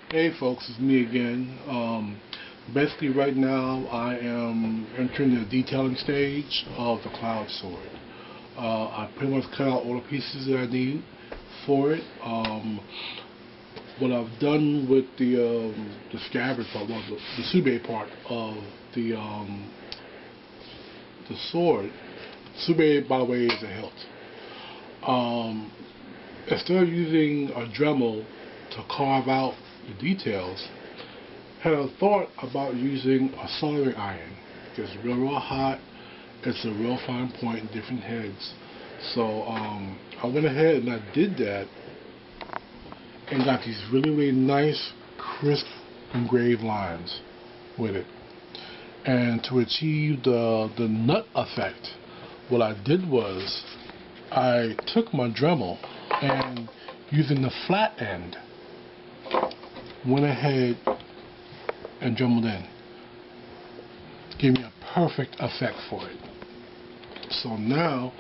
Hey folks, it's me again. Basically right now I am entering the detailing stage of the Cloud Sword. I pretty much cut out all the pieces that I need for it. What I've done with the scabbard part, well, the sube part of the sword. Sube, by the way, is a hilt. Instead of using a Dremel to carve out the details, had a thought about using a soldering iron. It's real hot. It's a real fine point in different heads. So I went ahead and I did that and got these really nice, crisp, engraved lines with it. And to achieve the nut effect, what I did was I took my Dremel and using the flat end went ahead and dremeled in. Gave me a perfect effect for it. So now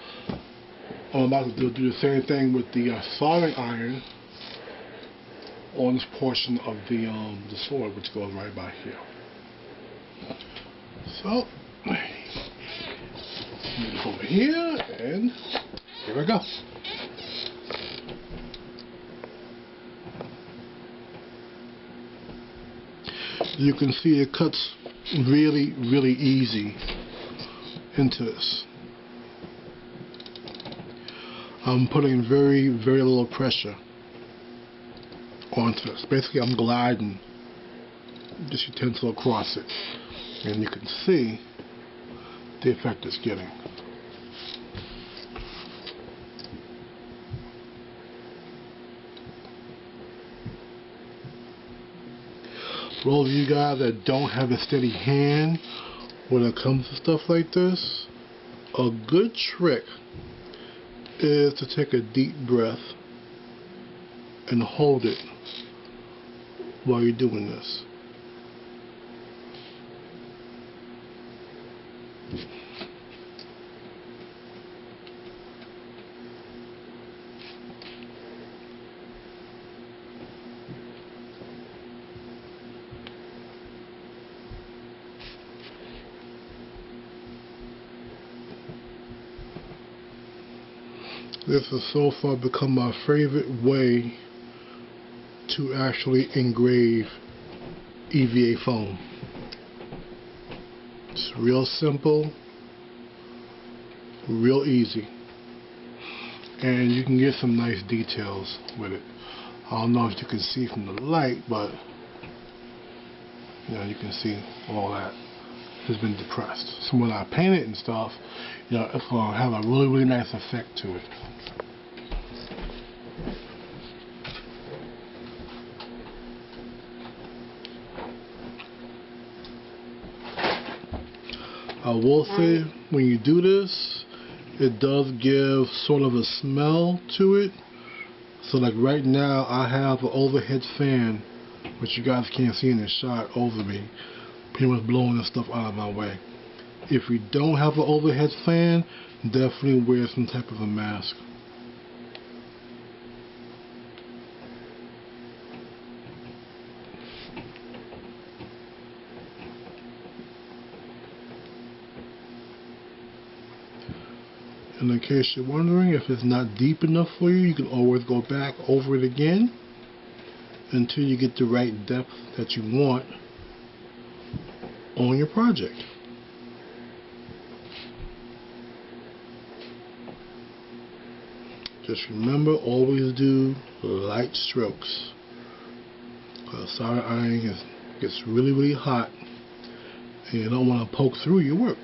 I'm about to do the same thing with the soldering iron on this portion of the sword, which goes right by here. So move over here, and here we go. You can see it cuts really easy into this. I'm putting very little pressure onto this. Basically, I'm gliding this utensil across it, and you can see the effect it's getting. For those of you guys that don't have a steady hand when it comes to stuff like this, a good trick is to take a deep breath and hold it while you're doing this. This has so far become my favorite way to actually engrave EVA foam. It's real simple, real easy, and you can get some nice details with it. I don't know if you can see from the light, but you can see all that has been depressed. So when I paint it and stuff, it's going to have a really nice effect to it. I will say, when you do this, it does give sort of a smell to it. So like right now, I have an overhead fan, which you guys can't see in this shot, over me, pretty much blowing this stuff out of my way. If you don't have an overhead fan, definitely wear some type of a mask. And in case you're wondering if it's not deep enough for you, you can always go back over it again until you get the right depth that you want on your project. Just remember, always do light strokes, because soldering iron gets really hot and you don't want to poke through your work.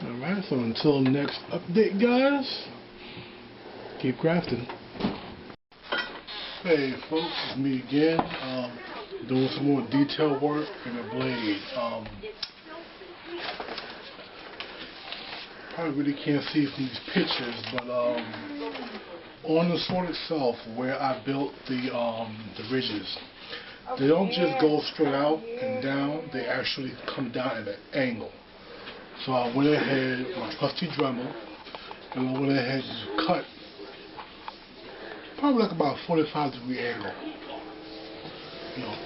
Alright, so until next update, guys, keep crafting. Hey folks, it's me again, doing some more detail work in the blade. Probably really can't see from these pictures, but on the sword itself, where I built the ridges, they don't just go straight out and down, they actually come down at an angle. So I went ahead with my trusty Dremel, and I went ahead and cut probably like about a 45-degree angle,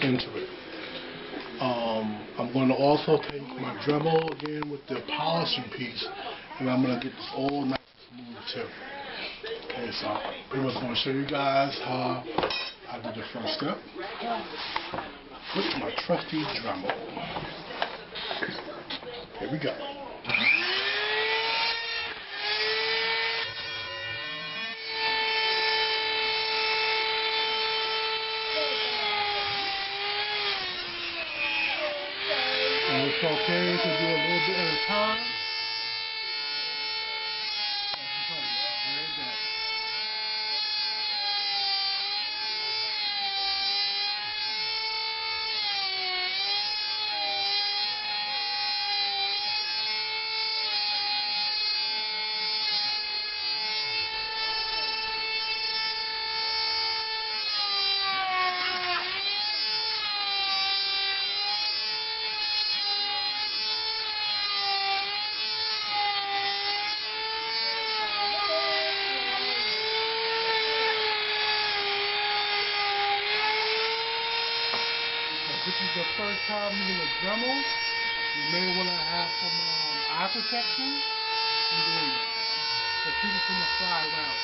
into it. I'm going to also take my Dremel again with the polishing piece, and I'm going to get this all nice and smooth too. Okay, so I'm just going to show you guys how I did the first step with my trusty Dremel. Here we go. And it's okay to do a little bit at a time. This is the first time using a Dremel. You may want to have some eye protection in doing it. So keep it from the fly around.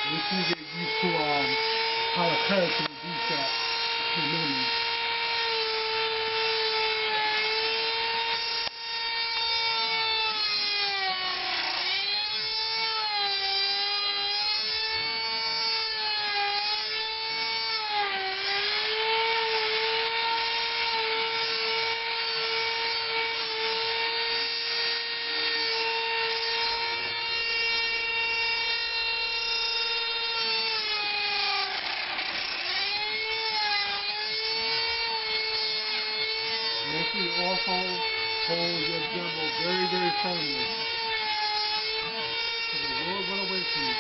We can get used to how the curve can reduce that to a minimum. Make sure you also hold your Dremel very, very firmly, because it will run away from you.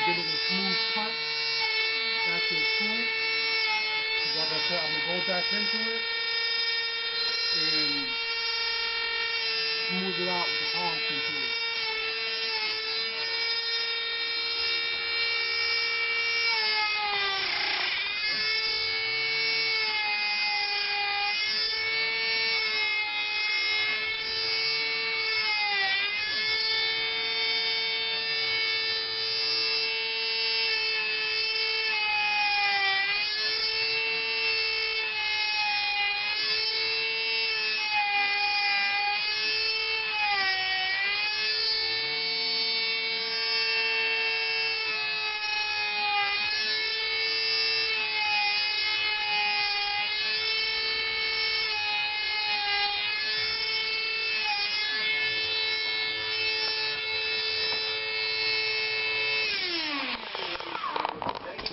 Getting a smooth cut after it's smooth. Like I said, I'm going to go back into it and smooth it out with the polishing tool.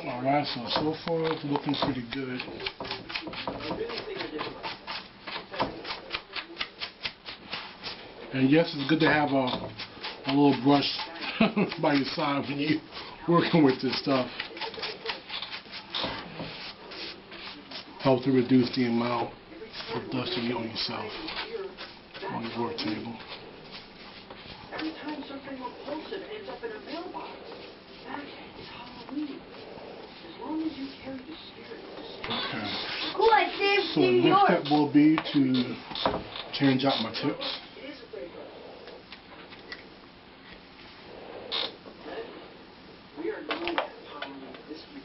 Alright, so far it's looking pretty good. And yes, it's good to have a little brush by your side when you're working with this stuff. Helps to reduce the amount of dust you get on yourself on your work table. Every time something repulsive ends up in a mailbox, it's Halloween. As long as you carry the spirit of the Okay. Cool, I saved So the New next York. step will be to change out my tips. It is a great book. We are going to Halloween this week.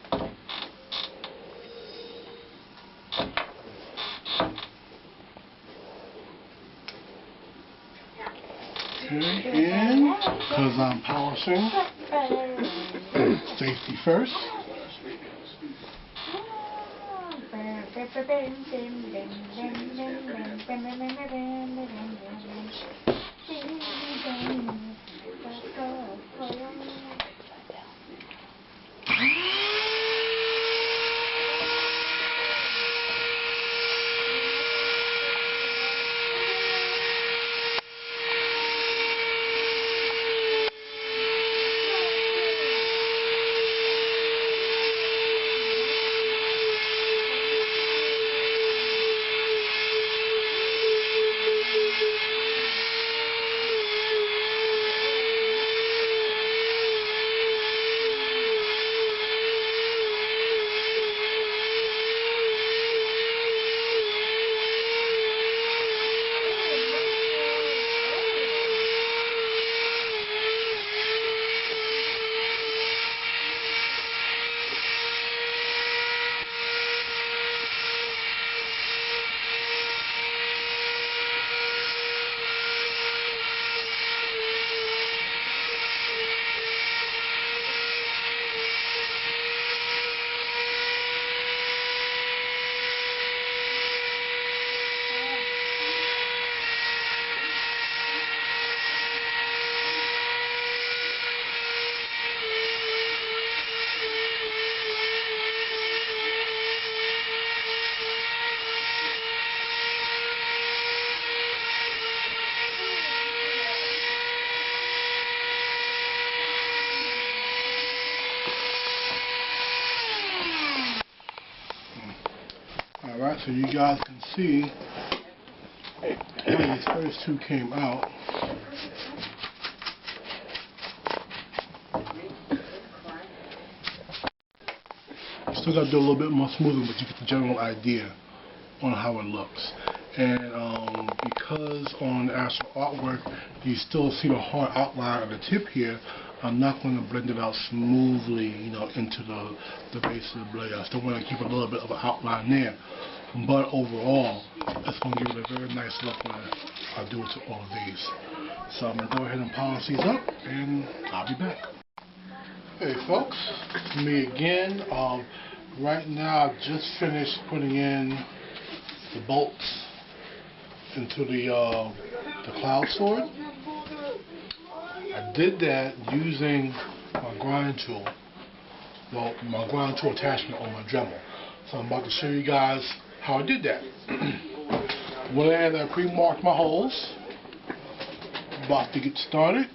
Okay, and because I'm polishing, safety first. Alright, so you guys can see when these first two came out. Still got to do a little bit more smoothing, but you get the general idea on how it looks. And because on the actual artwork you still see the hard outline of the tip here, I'm not going to blend it out smoothly, into the base of the blade. I still want to keep a little bit of an outline there. But overall, it's going to give it a very nice look when I do it to all of these. So I'm going to go ahead and polish these up, and I'll be back. Hey folks, it's me again. Right now I've just finished putting in the bolts into the cloud sword. I did that using my grind tool. Well, my grind tool attachment on my Dremel. So I'm about to show you guys how I did that. Went ahead and I pre-marked my holes. About to get started.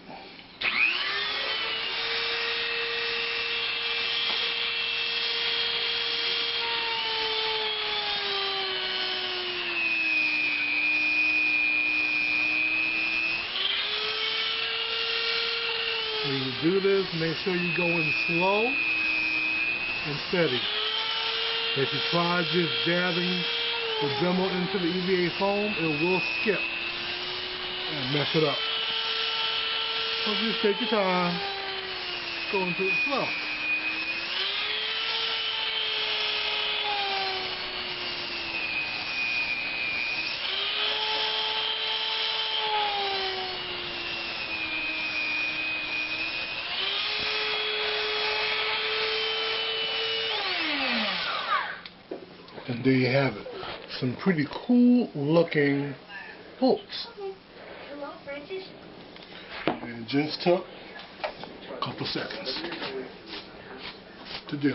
When you do this, make sure you go in slow and steady. If you try just jabbing the Dremel into the EVA foam, it will skip and mess it up. So just take your time, go into it slow. And there you have it. Some pretty cool looking bolts. Hello, Francis. And it just took a couple seconds to do.